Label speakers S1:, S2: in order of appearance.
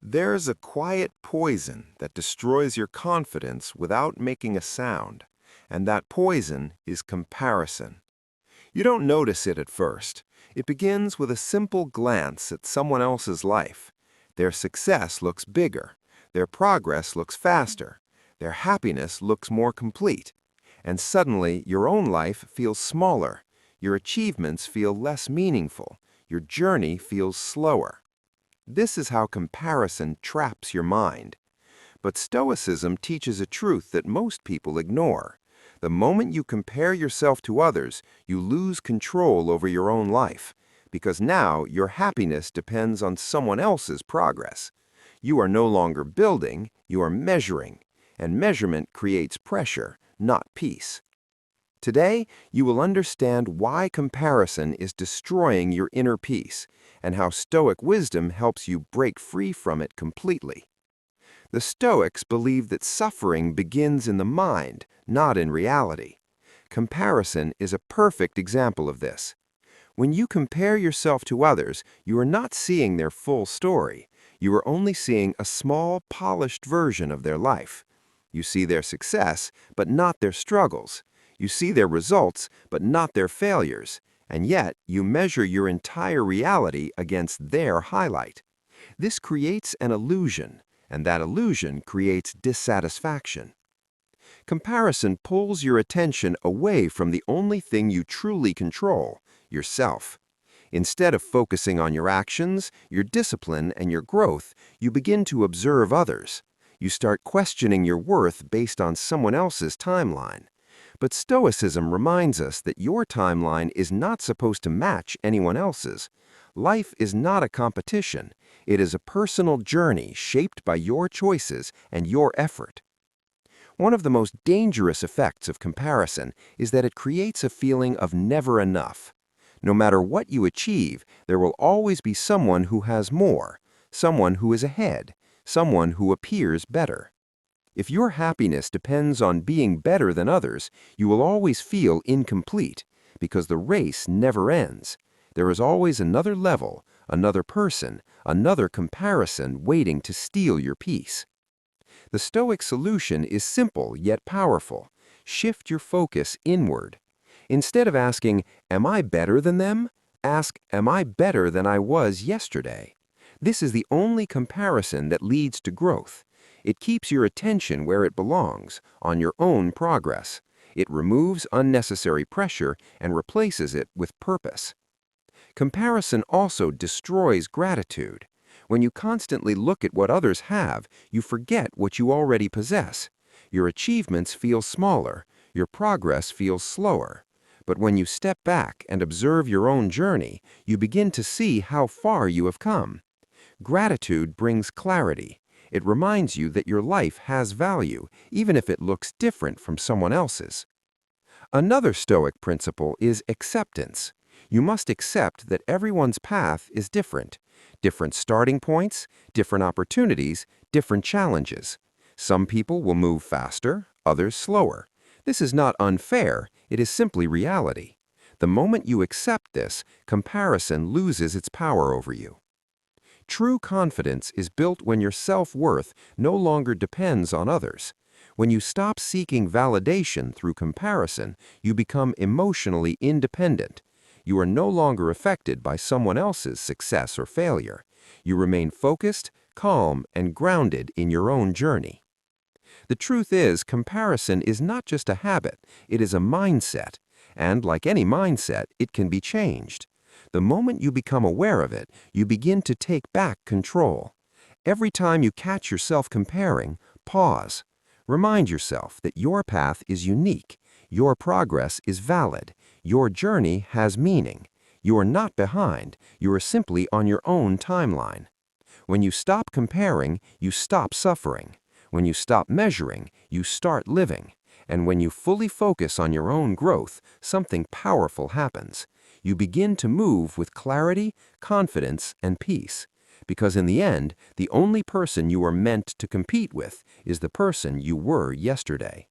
S1: There's a quiet poison that destroys your confidence without making a sound, and that poison is comparison. You don't notice it at first. It begins with a simple glance at someone else's life. Their success looks bigger, their progress looks faster, their happiness looks more complete, and suddenly your own life feels smaller, your achievements feel less meaningful, your journey feels slower. This is how comparison traps your mind. But Stoicism teaches a truth that most people ignore. The moment you compare yourself to others, you lose control over your own life, because now your happiness depends on someone else's progress. You are no longer building, you are measuring, and measurement creates pressure, not peace. Today, you will understand why comparison is destroying your inner peace and how Stoic wisdom helps you break free from it completely. The Stoics believe that suffering begins in the mind, not in reality. Comparison is a perfect example of this. When you compare yourself to others, you are not seeing their full story. You are only seeing a small, polished version of their life. You see their success, but not their struggles. You see their results, but not their failures. And yet, you measure your entire reality against their highlight. This creates an illusion, and that illusion creates dissatisfaction. Comparison pulls your attention away from the only thing you truly control, yourself. Instead of focusing on your actions, your discipline, and your growth, you begin to observe others. You start questioning your worth based on someone else's timeline. But Stoicism reminds us that your timeline is not supposed to match anyone else's. Life is not a competition. It is a personal journey shaped by your choices and your effort. One of the most dangerous effects of comparison is that it creates a feeling of never enough. No matter what you achieve, there will always be someone who has more, someone who is ahead, someone who appears better. If your happiness depends on being better than others, you will always feel incomplete because the race never ends. There is always another level, another person, another comparison waiting to steal your peace. The Stoic solution is simple yet powerful. Shift your focus inward. Instead of asking, "Am I better than them?" ask, "Am I better than I was yesterday?" This is the only comparison that leads to growth. It keeps your attention where it belongs, on your own progress. It removes unnecessary pressure and replaces it with purpose. Comparison also destroys gratitude. When you constantly look at what others have, you forget what you already possess. Your achievements feel smaller, your progress feels slower. But when you step back and observe your own journey, you begin to see how far you have come. Gratitude brings clarity. It reminds you that your life has value, even if it looks different from someone else's. Another Stoic principle is acceptance. You must accept that everyone's path is different. Different starting points, different opportunities, different challenges. Some people will move faster, others slower. This is not unfair, it is simply reality. The moment you accept this, comparison loses its power over you. True confidence is built when your self-worth no longer depends on others. When you stop seeking validation through comparison, you become emotionally independent. You are no longer affected by someone else's success or failure. You remain focused, calm, and grounded in your own journey. The truth is, comparison is not just a habit, it is a mindset. And like any mindset, it can be changed. The moment you become aware of it, you begin to take back control. Every time you catch yourself comparing, pause. Remind yourself that your path is unique, your progress is valid, your journey has meaning. You are not behind, you are simply on your own timeline. When you stop comparing, you stop suffering. When you stop measuring, you start living. And when you fully focus on your own growth, something powerful happens. You begin to move with clarity, confidence, and peace. Because in the end, the only person you are meant to compete with is the person you were yesterday.